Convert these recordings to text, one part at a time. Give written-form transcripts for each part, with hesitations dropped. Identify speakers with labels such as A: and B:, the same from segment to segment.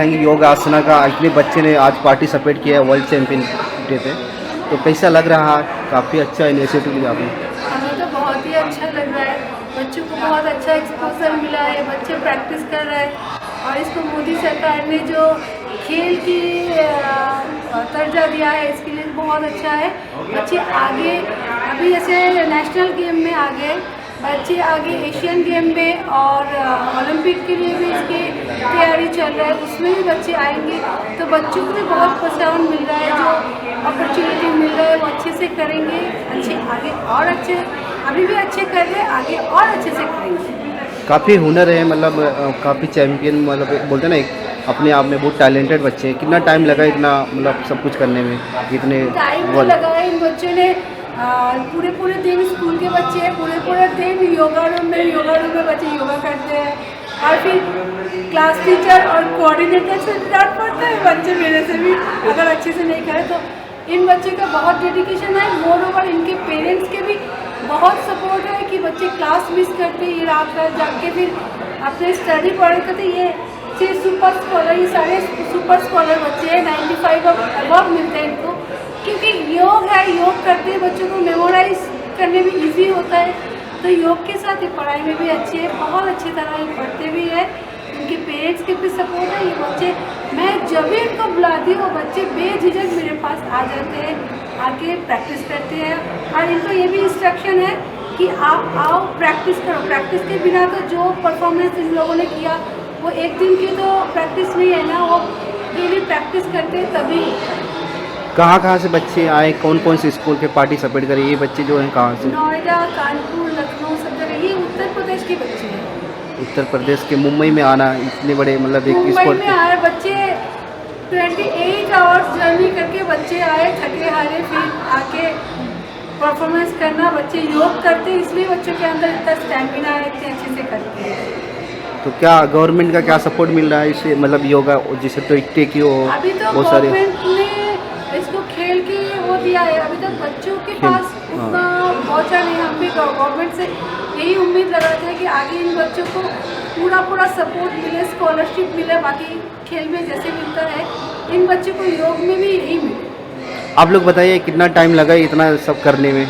A: योग आसना का इतने बच्चे ने आज पार्टिसिपेट किया है वर्ल्ड चैंपियन डे पे, तो कैसा लग रहा है? काफ़ी अच्छा इनिशिएटिव लिया आपने।
B: हमें तो बहुत ही अच्छा लग रहा है, बच्चों को बहुत अच्छा एक्सपोजर मिला है, बच्चे प्रैक्टिस कर रहे हैं और इसको मोदी सरकार ने जो खेल की दर्जा दिया है इसके लिए बहुत अच्छा है। बच्चे आगे अभी जैसे नेशनल गेम में आगे, बच्चे आगे एशियन गेम में और ओलंपिक के लिए भी इसकी तैयारी चल रहा है, उसमें भी बच्चे आएंगे तो बच्चों को भी बहुत प्रोत्साहन मिल रहा है, जो अपॉर्चुनिटी मिल रहा है वो अच्छे से करेंगे, अच्छे आगे और अच्छे, अभी भी अच्छे कर रहे हैं, आगे और अच्छे से करेंगे।
A: काफ़ी हुनर है, मतलब काफ़ी चैंपियन, मतलब बोलते हैं ना, एक अपने आप में बहुत टैलेंटेड बच्चे हैं। कितना टाइम लगा इतना मतलब सब कुछ करने में? इतने
B: टाइम तो लगा है इन बच्चों ने, पूरे दिन स्कूल के बच्चे हैं, पूरे दिन योगा रूम में बच्चे योगा करते हैं और फिर क्लास टीचर और कोऑर्डिनेटर से डांट पड़ता है बच्चे मेरे से भी अगर अच्छे से नहीं करे तो। इन बच्चे का बहुत डेडिकेशन है, मोर ओवर इनके पेरेंट्स के भी बहुत सपोर्ट है कि बच्चे क्लास मिस करते हैं, ये रात जाके फिर अपने स्टडी पढ़ करते। ये सुपर स्कॉलर, ये सारे सुपर स्कॉलर बच्चे हैं, 95 अबव मिलते हैं इनको, क्योंकि योग है, योग करते हैं बच्चों को मेमोराइज करने में इजी होता है, तो योग के साथ ये पढ़ाई में भी अच्छे हैं, बहुत अच्छी तरह ये पढ़ते भी है, उनके पेरेंट्स के भी सपोर्ट है। ये बच्चे, मैं जब भी इनको बुलाती हूँ वो बच्चे बेझिझक मेरे पास आ जाते हैं, आके प्रैक्टिस करते हैं और इनको ये भी इंस्ट्रक्शन है कि आप आओ प्रैक्टिस करो। प्रैक्टिस के बिना तो जो परफॉर्मेंस इन लोगों ने किया वो एक दिन की तो प्रैक्टिस नहीं है ना, वो डेली प्रैक्टिस करते हैं तभी।
A: कहाँ से बच्चे आए, कौन कौन से स्कूल के पार्टिसिपेट करे? ये बच्चे जो हैं कहाँ से?
B: नोएडा, कानपुर, लखनऊ, सब जगह, ये उत्तर प्रदेश के बच्चे हैं।
A: उत्तर प्रदेश के मुंबई में आना इतने बड़े, मतलब एक
B: मुंबई
A: स्पोर्ट
B: में आए बच्चे, 28 आवर्स जर्नी करके बच्चे आए, थके हारे, फिर आके परफॉर्मेंस करना। बच्चे योग करते हैं इसलिए बच्चों के अंदर इतना स्टैमिना है, इतने अच्छे से करते हैं।
A: तो क्या गवर्नमेंट का क्या सपोर्ट मिल रहा है इसे, मतलब योगा जैसे तो इक्टे की हो
B: अभी तो
A: बहुत सारे
B: गवर्नमेंट ने इसको खेल के वो दिया है, अभी तक बच्चों के
A: खेल,
B: पास उतना पहुँचा नहीं। हम भी गवर्नमेंट से यही उम्मीद लगाते हैं कि आगे इन बच्चों को पूरा सपोर्ट मिले, स्कॉलरशिप मिले, बाकी खेल में जैसे मिलता है इन बच्चों को योग में भी यही मिले।
A: आप लोग बताइए कितना टाइम लगा इतना सब करने में,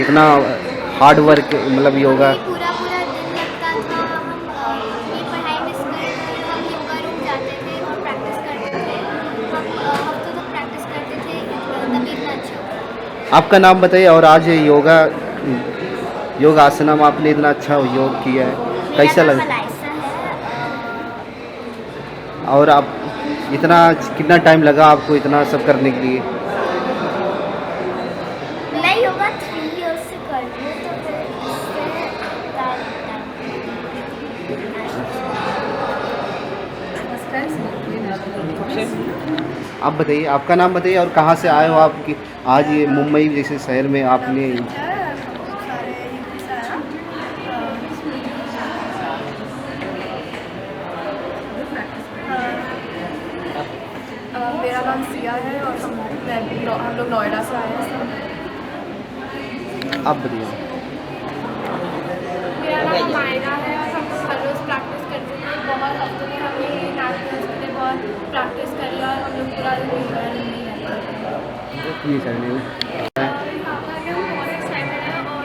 A: इतना हार्ड वर्क, मतलब योगा?
C: पूरा दिन लगता था। हम अपनी पढ़ाई मिस करते थे, हम योगा रूम जाते थे और प्रैक्टिस करते थे, हम हफ्तों तक प्रैक्टिस करते थे, तभी इतना अच्छा हुआ।
A: आपका नाम बताइए। और आज योग आसना में आपने इतना अच्छा योग किया है, कैसा
C: मेरा नाम
A: लगा?
C: अलाइसा है।
A: और आप इतना कितना टाइम लगा आपको इतना सब करने के लिए?
C: मैं योगा 3 years से कर रही हूँ, तो फिर इससे
A: आप बताइए, आपका नाम बताइए और कहाँ से आए हो आप कि आज ये मुंबई जैसे शहर में आपने?
B: मेरा नाम सिया है और हम लोग नोएडा से आए हैं।
A: आप बताइए।
D: मेरा नाम मायरा है और हम हर रोज़ प्रैक्टिस करते थे, बहुत हफ्तों में हमने नेशनल्स के लिए बहुत प्रैक्टिस करी और हम लोग पूरा दिन नहीं रहते थे।
A: ये करने में
D: हम बहुत एक्साइटेड हैं और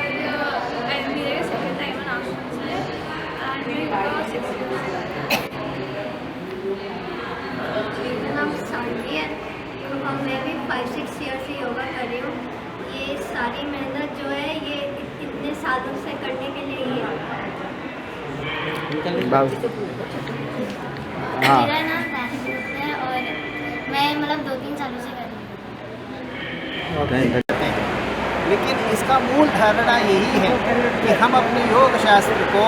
D: मेरे सेकंड टाइम नेशनल्स है एंड मेरा 6 years से
C: मेरा नाम सानवी है। मैं भी 5-6 years से योगा कर रही हूँ। ये सारी मेहनत जो है ये इतने सालों से करने के लिए ही आता है।
A: हाँ,
C: मेरा नाम दानिश है और मैं मतलब 2-3 सालों से कर रही हूँ।
E: लेकिन इसका मूल धारणा यही है कि हम अपने योग शास्त्र को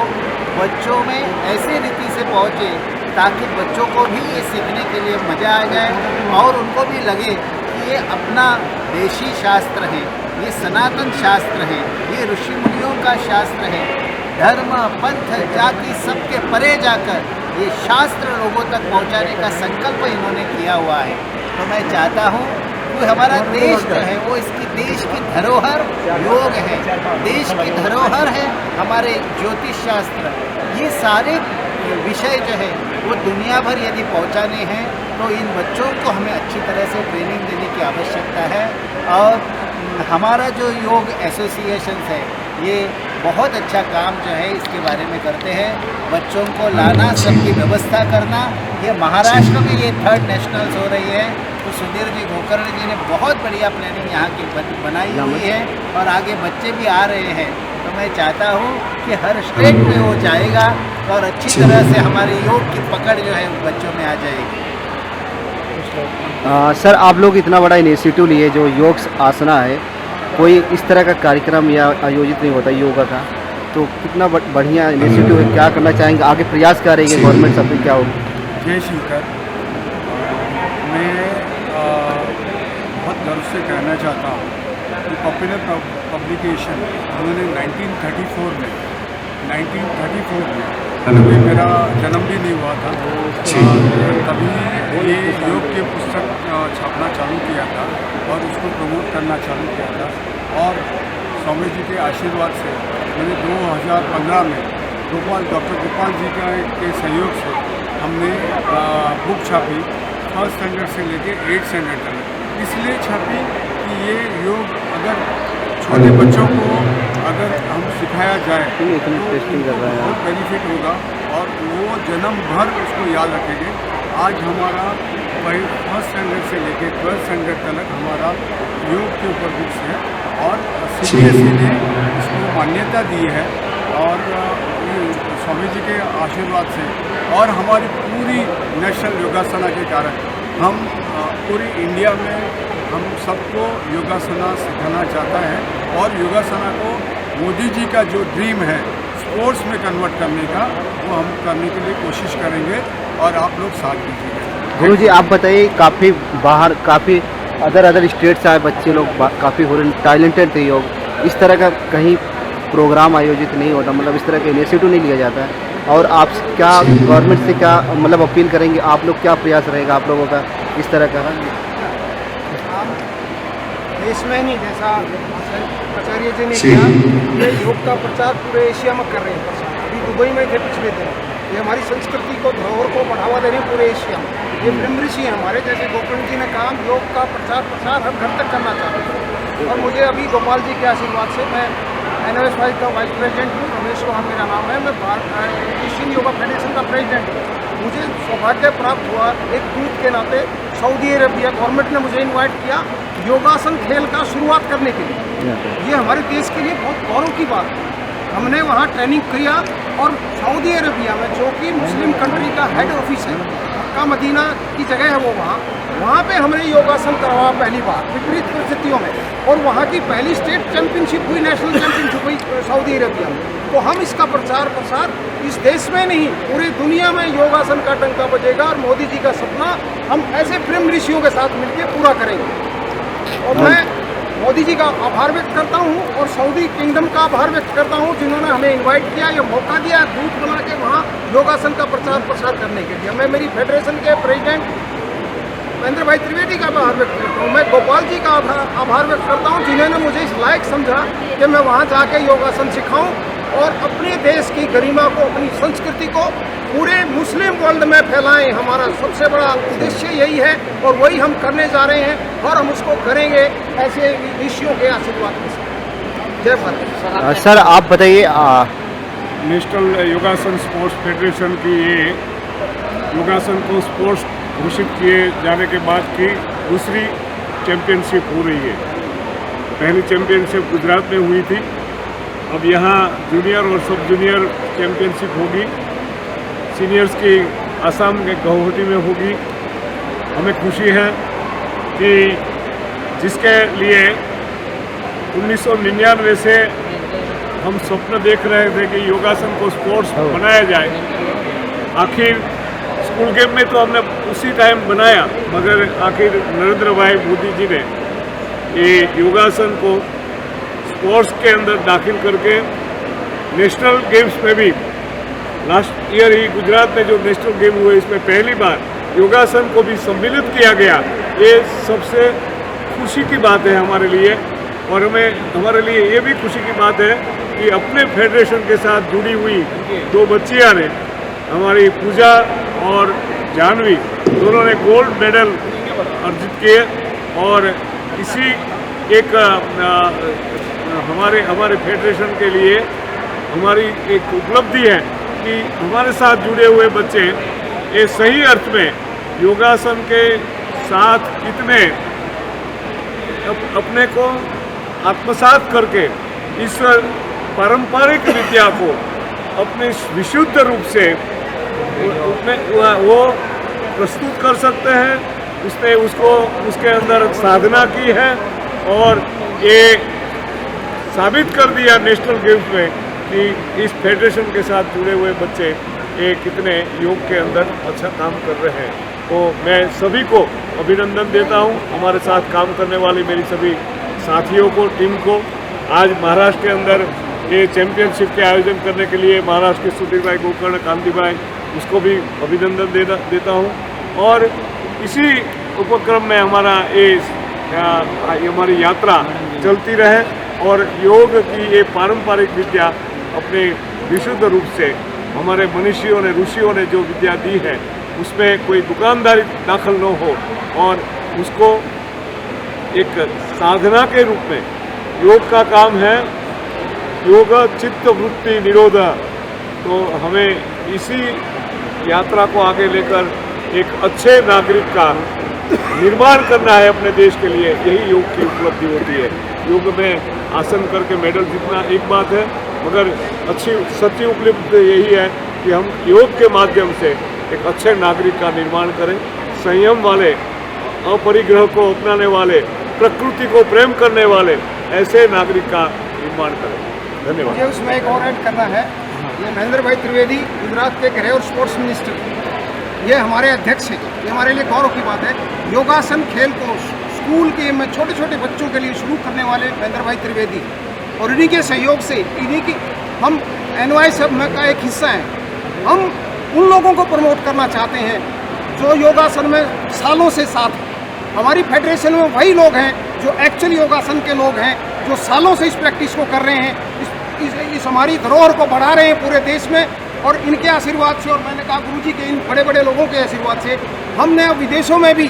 E: बच्चों में ऐसे रीति से पहुँचे ताकि बच्चों को भी ये सीखने के लिए मज़ा आ जाए और उनको भी लगे कि ये अपना देशी शास्त्र है, ये सनातन शास्त्र है, ये ऋषि मुनियों का शास्त्र है। धर्म, पंथ, जाति सबके परे जाकर ये शास्त्र लोगों तक पहुंचाने का संकल्प इन्होंने किया हुआ है। तो मैं चाहता हूँ कि हमारा देश जो है वो इसकी देश की धरोहर योग है, देश की धरोहर है हमारे ज्योतिष शास्त्र। ये सारे विषय जो है वो दुनिया भर यदि पहुंचाने हैं तो इन बच्चों को हमें अच्छी तरह से ट्रेनिंग देने की आवश्यकता है। और हमारा जो योग एसोसिएशन है ये बहुत अच्छा काम जो है इसके बारे में करते हैं। बच्चों को लाना, सबकी व्यवस्था करना। ये महाराष्ट्र में ये 3rd नेशनल्स हो रही है, तो सुधीर जी गोकर्ण जी ने बहुत बढ़िया प्लानिंग यहाँ की बनाई हुई है और आगे बच्चे भी आ रहे हैं। तो मैं चाहता हूँ कि हर स्टेट में वो जाएगा और अच्छी तरह से हमारे योग की पकड़ जो है बच्चों में आ जाएगी।
A: सर, आप लोग इतना बड़ा इनिशिएटिव लिए जो योग आसना है, कोई इस तरह का कार्यक्रम या आयोजित नहीं होता योगा का, तो कितना बढ़िया इनिशिएटिव है। क्या करना चाहेंगे, आगे प्रयास क्या रहेंगे गवर्नमेंट सब क्या होगा?
F: जय शंकर। मैं बहुत गर्व से कहना चाहता हूँ कि पॉपुलर पब्लिकेशन उन्होंने 1934 में तभी मेरा जन्म भी नहीं हुआ था, तभी ये योग के पुस्तक छापना चालू किया था और उसको प्रमोट करना चालू किया था। और स्वामी जी के आशीर्वाद से मैंने 2015 में डॉक्टर गोपाल जी के सहयोग से हमने बुक छापी 1st स्टैंडर्ड से लेके 8th स्टैंडर्ड तक। इसलिए छापी कि ये योग अगर छोटे बच्चों को अगर हम सिखाया जाए तो उनको बहुत बेनिफिट होगा और वो जन्म भर उसको याद रखेंगे। आज हमारा 1st स्टैंडर्ड से लेके 12th स्टैंडर्ड तक हमारा योग के ऊपर बुक्स है और CBSE ने इसको मान्यता दी है। और स्वामी जी के आशीर्वाद से और हमारी पूरी नेशनल योगासना के कारण हम पूरी इंडिया में हम सबको योगासना सिखाना चाहता है और योगासना को मोदी जी का जो ड्रीम है स्पोर्ट्स में कन्वर्ट करने का, वो हम करने के लिए कोशिश करेंगे और आप लोग साथ दीजिएगा।
A: गुरु जी, आप बताइए, काफ़ी बाहर काफ़ी अदर स्टेट से आए बच्चे लोग काफ़ी टैलेंटेड थे योग, इस तरह का कहीं प्रोग्राम आयोजित नहीं होता, मतलब इस तरह का इनिशिएटिव नहीं लिया जाता है। और आप क्या गवर्नमेंट से क्या मतलब अपील करेंगे, आप लोग क्या प्रयास रहेगा आप लोगों का इस तरह का?
G: देश में नहीं, जैसा आचार्य जी ने किया, ये योग का प्रचार पूरे एशिया में कर रहे हैं प्रचार। अभी दुबई में थे पिछले दिन। ये हमारी संस्कृति को, धरोहर को बढ़ावा दे रहे हैं पूरे एशिया में। ये ब्रह्म ऋषि हैं हमारे, जैसे गोकर्ण जी ने कहा, योग का प्रचार प्रसार हर घर तक करना चाहते हैं। और मुझे अभी गोपाल जी के आशीर्वाद से, मैं NOS का वाइस प्रेसिडेंट हूँ, रमेश रोहन मेरा नाम है, मैं एशियन योगा फेडरेशन का प्रेसिडेंट हूँ। मुझे सौभाग्य प्राप्त हुआ एक दूत के नाते, सऊदी अरबिया गवर्नमेंट ने मुझे इनवाइट किया योगासन खेल का शुरुआत करने के लिए। ये हमारे देश के लिए बहुत गौरव की बात है। हमने वहाँ ट्रेनिंग किया और सऊदी अरबिया में, जो कि मुस्लिम कंट्री का हेड ऑफिस है, मक्का मदीना की जगह है वो, वहाँ पे हमने योगासन करवाया पहली बार विपरीत परिस्थितियों में। और वहाँ की पहली स्टेट चैंपियनशिप हुई, नेशनल चैंपियनशिप हुई सऊदी अरबिया में। तो हम इसका प्रचार प्रसार इस देश में नहीं, पूरी दुनिया में योगासन का डंका बजेगा और मोदी जी का सपना हम ऐसे ब्रह्म ऋषियों के साथ मिलकर पूरा करेंगे। और मैं मोदी जी का आभार व्यक्त करता हूँ और सऊदी किंगडम का आभार व्यक्त करता हूँ, जिन्होंने हमें इनवाइट किया, ये मौका दिया दूत बना के वहाँ योगासन का प्रचार प्रसार करने के लिए। मैं मेरी फेडरेशन के प्रेसिडेंट महेंद्र भाई त्रिवेदी का आभार व्यक्त करता हूँ। मैं गोपाल जी का आभार व्यक्त करता हूँ, जिन्होंने मुझे इस लायक समझा कि मैं वहाँ जाके योगासन सिखाऊँ और अपने देश की गरिमा को, अपनी संस्कृति को पूरे मुस्लिम वर्ल्ड में फैलाएं। हमारा सबसे बड़ा उद्देश्य यही है और वही हम करने जा रहे हैं और हम उसको करेंगे ऐसे ऋषियों के आशीर्वाद के साथ। जय भारत।
A: सर, आप बताइए,
F: नेशनल योगासन स्पोर्ट्स फेडरेशन की ये योगासन को स्पोर्ट्स घोषित किए जाने के बाद की दूसरी चैम्पियनशिप हो रही है। पहली चैम्पियनशिप गुजरात में हुई थी, अब यहाँ जूनियर और सब जूनियर चैम्पियनशिप होगी। सीनियर्स की असम के गुवाहाटी में होगी। हमें खुशी है कि जिसके लिए 1999 से हम स्वप्न देख रहे थे कि योगासन को स्पोर्ट्स बनाया जाए, आखिर स्कूल गेम में तो हमने उसी टाइम बनाया, मगर आखिर नरेंद्र भाई मोदी जी ने ये योगासन को स्पोर्ट्स के अंदर दाखिल करके नेशनल गेम्स में भी, लास्ट ईयर ही गुजरात में जो नेशनल गेम हुए इसमें पहली बार योगासन को भी सम्मिलित किया गया। ये सबसे खुशी की बात है हमारे लिए और हमारे लिए ये भी खुशी की बात है कि अपने फेडरेशन के साथ जुड़ी हुई दो बच्चियां ने हमारी पूजा और जानवी दोनों ने गोल्ड मेडल अर्जित किए और इसी एक हमारे फेडरेशन के लिए हमारी एक उपलब्धि है कि हमारे साथ जुड़े हुए बच्चे ये सही अर्थ में योगासन के साथ कितने अपने को आत्मसात करके इस पारंपरिक विद्या को अपने विशुद्ध रूप से वो प्रस्तुत कर सकते हैं। उसने उसके अंदर साधना की है और ये साबित कर दिया नेशनल गेम्स में कि इस फेडरेशन के साथ जुड़े हुए बच्चे ये कितने योग के अंदर अच्छा काम कर रहे हैं। तो मैं सभी को अभिनंदन देता हूँ, हमारे साथ काम करने वाली मेरी सभी साथियों को, टीम को। आज महाराष्ट्र के अंदर ये चैंपियनशिप के आयोजन करने के लिए महाराष्ट्र के सुधीर भाई गोकर्ण, कांति भाई, उसको भी अभिनंदन देता हूँ। और इसी उपक्रम में हमारी यात्रा चलती रहे और योग की ये पारंपरिक विद्या अपने विशुद्ध रूप से हमारे मनीषियों ने, ऋषियों ने जो विद्या दी है उसमें कोई दुकानदारी दाखिल न हो और उसको एक साधना के रूप में, योग का काम है योग चित्त वृत्ति निरोध। तो हमें इसी यात्रा को आगे लेकर एक अच्छे नागरिक का निर्माण करना है अपने देश के लिए, यही योग की उपलब्धि होती है। योग में आसन करके मेडल जीतना एक बात है, मगर अच्छी सच्ची उपलब्धि यही है कि हम योग के माध्यम से एक अच्छे नागरिक का निर्माण करें, संयम वाले, अपरिग्रह को अपनाने वाले, प्रकृति को प्रेम करने वाले ऐसे नागरिक का निर्माण करें। धन्यवाद।
G: मुझे उसमें एक और ऐड करना है, ये महेंद्र भाई त्रिवेदी गुजरात के गृह और स्पोर्ट्स मिनिस्टर, ये हमारे अध्यक्ष हैं। ये हमारे लिए गौरव की बात है। योगासन खेल को स्कूल के में छोटे छोटे बच्चों के लिए शुरू करने वाले महेंद्र भाई त्रिवेदी, और इन्हीं के सहयोग से इन्हीं की हम NY सब का एक हिस्सा हैं। हम उन लोगों को प्रमोट करना चाहते हैं जो योगासन में सालों से साथ हैं। हमारी फेडरेशन में वही लोग हैं जो एक्चुअल योगासन के लोग हैं, जो सालों से इस प्रैक्टिस को कर रहे हैं, इस हमारी धरोहर को बढ़ा रहे हैं पूरे देश में। और इनके आशीर्वाद से, और मैंने कहा गुरुजी के इन बड़े बड़े लोगों के आशीर्वाद से, हमने विदेशों में भी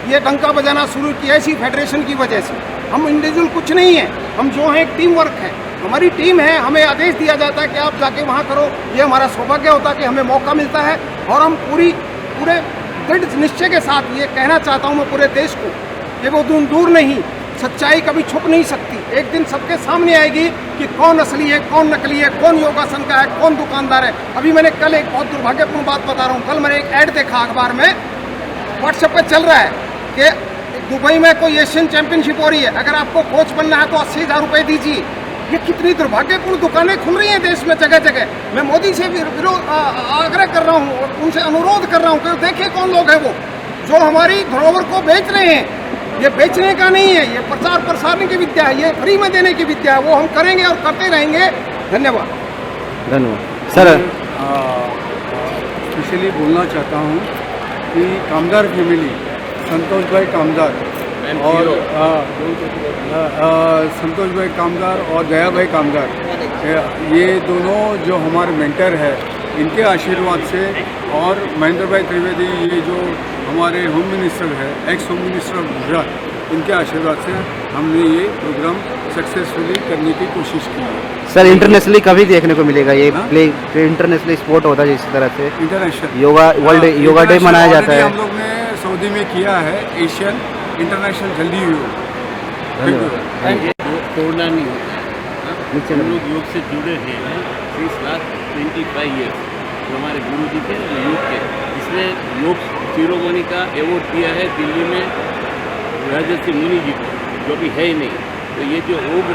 G: ये डंका बजाना शुरू किया इसी फेडरेशन की वजह से। हम इंडिविजुअल कुछ नहीं है, हम जो हैं एक टीम वर्क है, हमारी टीम है। हमें आदेश दिया जाता है कि आप जाके वहाँ करो, ये हमारा सौभाग्य होता है कि हमें मौका मिलता है। और हम पूरे दृढ़ निश्चय के साथ ये कहना चाहता हूँ मैं पूरे देश को कि वो दूर नहीं, सच्चाई कभी छुप नहीं सकती। एक दिन सबके सामने आएगी कि कौन असली है, कौन नकली है, कौन योगासन का है, कौन दुकानदार है। अभी मैंने कल एक बहुत दुर्भाग्यपूर्ण बात बता रहा हूँ, कल मैंने एक ऐड देखा अखबार में, व्हाट्सएप पे चल रहा है कि दुबई में कोई एशियन चैंपियनशिप हो रही है, अगर आपको कोच बनना है तो 80,000 रुपये दीजिए। ये कितनी दुर्भाग्यपूर्ण दुकानें खुल रही हैं देश में जगह जगह। मैं मोदी से आग्रह कर रहा हूँ और उनसे अनुरोध कर रहा हूँ कि देखिए कौन लोग हैं वो जो हमारी धरोहर को बेच रहे हैं। ये बेचने का नहीं है, ये प्रचार प्रसार की विद्या है, ये फ्री में देने की विद्या है। वो हम करेंगे और करते रहेंगे। धन्यवाद।
A: धन्यवाद सर।
F: स्पेशली बोलना चाहता हूँ कि कामदार फैमिली, संतोष भाई कामदार और संतोष भाई कामदार और दया भाई कामदार, ये दोनों जो हमारे मेंटर है, इनके आशीर्वाद से, और महेंद्र भाई त्रिवेदी ये जो हमारे होम मिनिस्टर है, x home minister of Gujarat, इनके आशीर्वाद से हमने ये प्रोग्राम सक्सेसफुली करने की कोशिश की है।
A: सर इंटरनेशनली कभी देखने को मिलेगा ये प्ले? इंटरनेशनल स्पोर्ट होता है जिस तरह से
F: international
A: yoga world yoga day मनाया जाता है।
F: हम लोग ने सऊदी में किया है, एशियन इंटरनेशनल जल्दी हुई।
H: छोड़ना नहीं होता। हम लोग योग से जुड़े हैं since last 25 years। जो हमारे गुरु जी थे योग के, इसलिए योग शिरोमणि का अवार्ड दिया है दिल्ली में राजर्षि मुनि जी को, जो भी है ही नहीं। तो ये जो योग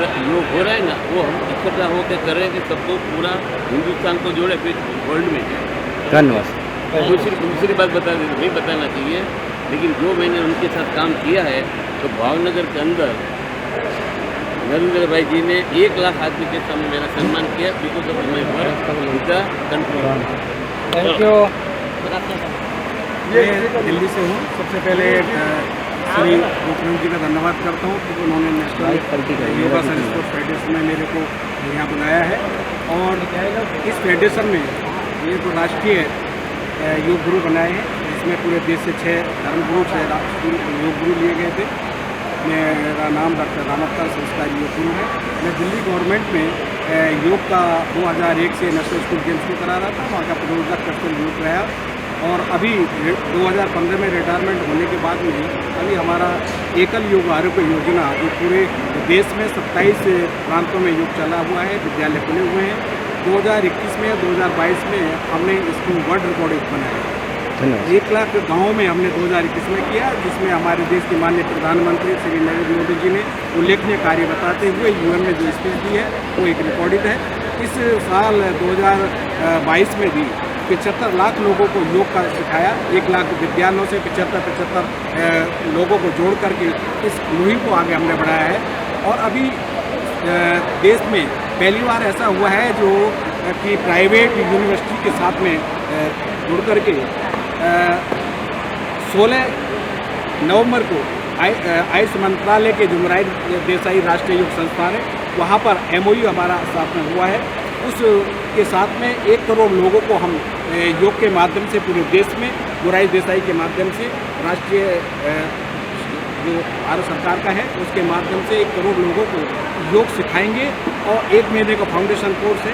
H: हो रहा है ना, वो हम इकट्ठा होकर कर रहे हैं कि सबको पूरा हिंदुस्तान को जोड़े, फिर वर्ल्ड में।
A: धन्यवाद।
H: दूसरी बात नहीं बताना चाहिए, लेकिन जो मैंने उनके साथ काम किया है, तो भावनगर के अंदर नरेंद्र भाई जी ने 1 लाख आदमी के सामने मेरा सम्मान किया, because of my work with the country.
G: Thank you.
I: मैं दिल्ली से हूँ। सबसे पहले श्री गोकर्ण जी का धन्यवाद करता हूँ कि उन्होंने नेशनल योगासन स्पोर्ट्स फेडरेशन में मेरे को यहाँ बुलाया है। और इस फेडरेशन में ये तो राष्ट्रीय योग गुरु बनाए हैं, जिसमें पूरे देश से 6 धर्मगुरु 6 योग गुरु लिए गए थे। मेरा नाम डॉक्टर रामत्ता संस्कारी योग गुरु है। मैं दिल्ली गवर्नमेंट में योग का 2001 से नेशनल स्कूल गेम्स में करा रहा था, वहाँ का प्रोडक्ट कस्टम योग रहा। और अभी 2015 में रिटायरमेंट होने के बाद में अभी हमारा एकल योग आरोग्य योजना जो पूरे देश में 27 प्रांतों में योग चला हुआ है, विद्यालय खुले हुए हैं। 2021 में 2022 में हमने इसको वर्ल्ड रिकॉर्ड बनाया। 1 लाख गाँव में हमने 2021 में किया, जिसमें हमारे देश के माननीय प्रधानमंत्री श्री नरेंद्र मोदी जी ने उल्लेखनीय कार्य बताते हुए यूएन में जो स्पीच दी है वो एक रिकॉर्डित है। इस साल 2022 में भी 75 लाख लोगों को योग का सिखाया। 1 लाख विद्यालयों से 75 लोगों को जोड़ करके इस मुहिम को आगे हमने बढ़ाया है। और अभी देश में पहली बार ऐसा हुआ है जो कि प्राइवेट यूनिवर्सिटी के साथ में जुड़ करके 16 नवंबर को आयुष मंत्रालय के जो मोरारजी देसाई राष्ट्रीय योग संस्थान है, वहाँ पर MOU हमारा साथ में हुआ है। उसके साथ में 1 करोड़ लोगों को हम योग के माध्यम से पूरे देश में मोरारजी देसाई के माध्यम से राष्ट्रीय जो भारत सरकार का है उसके माध्यम से 1 करोड़ लोगों को योग सिखाएंगे। और 1 महीने का फाउंडेशन कोर्स है,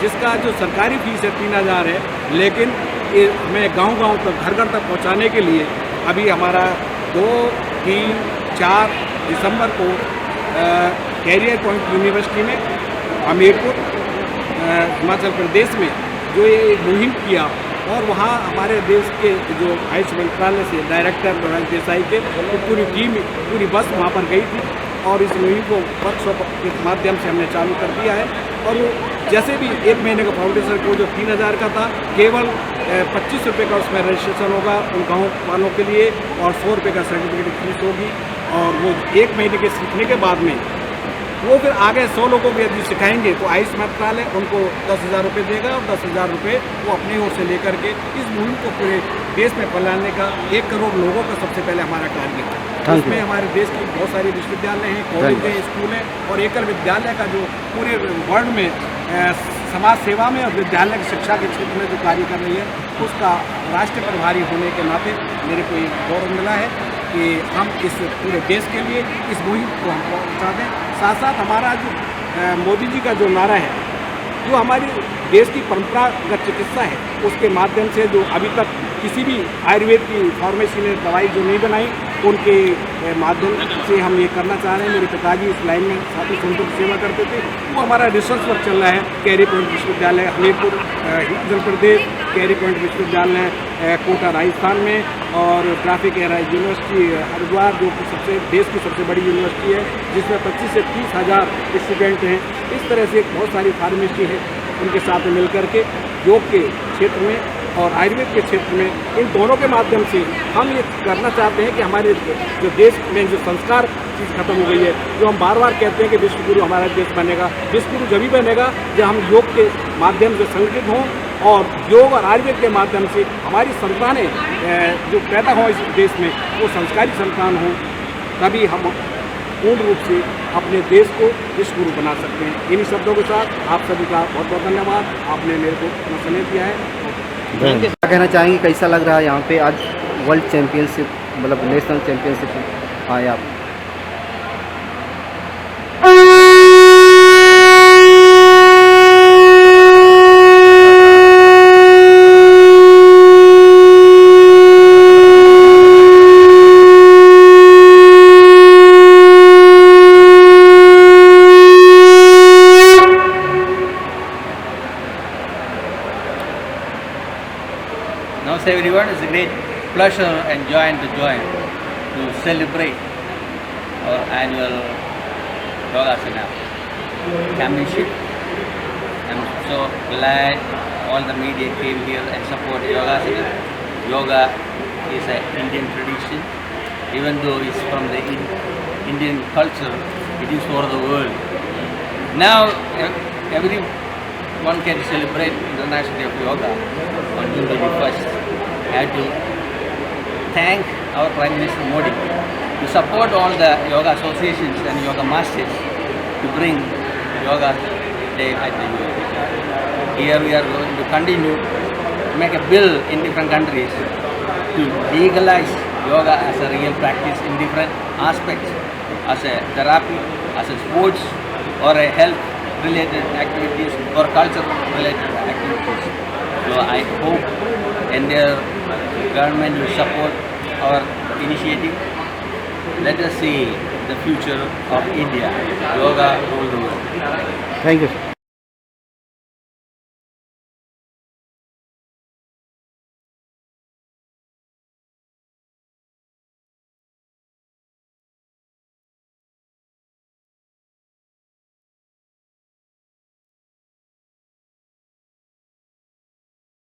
I: जिसका जो सरकारी फीस है 3000 है, लेकिन हमें गांव-गांव तक घर-घर तक पहुंचाने के लिए अभी हमारा 2, 3, 4 दिसंबर को कैरियर पॉइंट यूनिवर्सिटी में हमीरपुर हिमाचल प्रदेश में जो ये मुहिम किया, और वहाँ हमारे देश के जो आयुष मंत्रालय से डायरेक्टर मोरारजी देसाई के पूरी टीम पूरी बस वहाँ पर गई थी। और इस मुहिम को वर्कशॉप के माध्यम से हमने चालू कर दिया है। और जैसे भी 1 महीने का फाउंडेशन को जो 3000 का था, केवल 25 रुपये का उसमें रजिस्ट्रेशन होगा उन गाँव वालों के लिए, और 100 रुपये का सर्टिफिकेट फीस होगी। और वो 1 महीने के सीखने के बाद में वो फिर आगे 100 लोगों को यदि सिखाएंगे तो आयुष मंत्रालय उनको 10,000 रुपये देगा, और 10,000 रुपये वो अपनी ओर से लेकर के इस मुहिम को पूरे देश में फैलाने का 1 करोड़ लोगों का सबसे पहले हमारा टारगेट है। इसमें हमारे देश की बहुत सारी विश्वविद्यालय हैं, कॉलेज हैं, स्कूल हैं, और एकल विद्यालय का जो पूरे वर्ल्ड में समाज सेवा में और विद्यालय की शिक्षा के क्षेत्र में जो कार्य कर रही है, उसका राष्ट्रीय प्रभारी होने के नाते मेरे को एक गौरव मिला है कि हम इस पूरे देश के लिए इस मुहिम को हम पहुँचा दें। साथ साथ हमारा जो मोदी जी का जो नारा है, जो हमारी देश की परंपरागत चिकित्सा है, उसके माध्यम से जो अभी तक किसी भी आयुर्वेद की फार्मेसी ने दवाई जो नहीं बनाई, उनके माध्यम से हम ये करना चाह रहे हैं। मेरे पिताजी इस लाइन में साथी संतों की सेवा करते थे, वो हमारा रिसर्च वर्क चल रहा है। कैरी पॉइंट विश्वविद्यालय हमीरपुर हिमाचल प्रदेश, कैरी पॉइंट विश्वविद्यालय कोटा राजस्थान में, और ट्रैफिक एयर यूनिवर्सिटी हरिद्वार जो कि देश की सबसे बड़ी यूनिवर्सिटी है, जिसमें 25 से 30 हज़ार स्टूडेंट हैं। इस तरह से बहुत सारी फार्मेसी है, उनके साथ मिल करके योग के क्षेत्र में और आयुर्वेद के क्षेत्र में इन दोनों के माध्यम से हम ये करना चाहते हैं कि हमारे जो देश में जो संस्कार चीज़ खत्म हो गई है, जो हम बार बार कहते हैं कि विश्व गुरु हमारा देश बनेगा, विश्व गुरु जब ही बनेगा जब हम योग के माध्यम से संगठित हों, और योग और आयुर्वेद के माध्यम से हमारी संतानें जो पैदा हों इस देश में वो संस्कारी संतान हों, तभी हम पूर्ण रूप से अपने देश को विश्व गुरु बना सकते हैं। इन्हीं शब्दों के साथ आप सभी का बहुत बहुत धन्यवाद, आपने मेरे को अपना समय दिया है।
A: क्या कहना चाहेंगे, कैसा लग रहा है यहाँ पे आज वर्ल्ड चैम्पियनशिप, मतलब नेशनल चैम्पियनशिप आए आप?
J: Namaste everyone, it's a great pleasure and joy to join to celebrate our annual Yogasana championship. I'm so glad all the media came here and support Yogasana. Yoga is an Indian tradition, even though it's from the Indian culture, it is for the world. Now everyone can celebrate International Day of Yoga on June 21st. I have to thank our Prime Minister Modi to support all the yoga associations and yoga masters to bring Yoga Day at the UN. Here we are going to continue make a bill in different countries to legalize yoga as a real practice in different aspects, as a therapy, as a sports, or a health-related activities or culture-related activities. So I hope Indian government will support our initiative. Let us see the future of India. Yoga rule the world.
A: Thank you, sir.